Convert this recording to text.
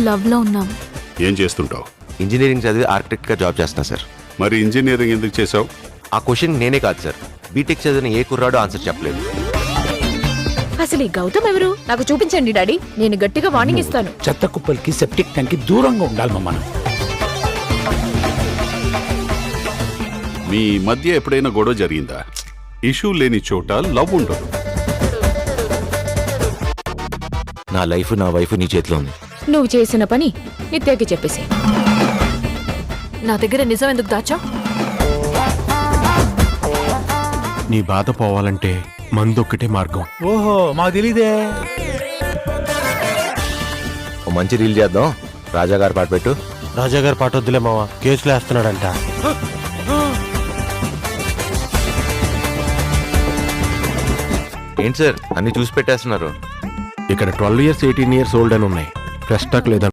Love లో ఉన్నాం. ఏం చేస్తుంటావు? ఇంజనీరింగ్ చదివి ఆర్కిటెక్ట్ గా జాబ్ చేస్తున్నా సార్. మరి ఇంజనీరింగ్ ఎందుకు చేసావు? ఆ క్వశ్చన్ నేనే కాదు సార్, బీటెక్ చదివిన ఏ కుర్రాడు ఆన్సర్ చెప్పలేదు. అసలు ఈ గౌతమ్ ఎవరు? నాకు చూపించండి డాడీ, నేను గట్టిగా వార్నింగ్ ఇస్తాను. చెత్త కుప్పలకి సెప్టిక్ ట్యాంక్ కి దూరంగా ఉండాలి మనం. మీ మధ్య ఎప్పుడైనా గొడవ జరిగిందా? ఇష్యూ లేని చోట లవ్ ఉండదు. నా లైఫ్ నా వైఫ్ నీ చేతిలో ఉంది. నువ్వు చేసిన పని నిత్యకి చెప్పేసి. నా దగ్గర నిజం ఎందుకు దాచా? నీ బాధ పోవాలంటే మందొక్కటే మార్గం. ఓహో, మాకు తెలీదే. ఓ మంచి రీల్ చేద్దాం. రాజా గారి పాట పెట్టు. రాజాగారు పాట వద్దులే మావా, కేసులు వేస్తున్నాడంట. ఏంటి సార్ అన్ని చూసి పెట్టేస్తున్నారు? ఇక్కడ 12 years 18 years ఓల్డ్ అని ఉన్నాయి. ఫ్రెష్ స్టాక్ లేదా?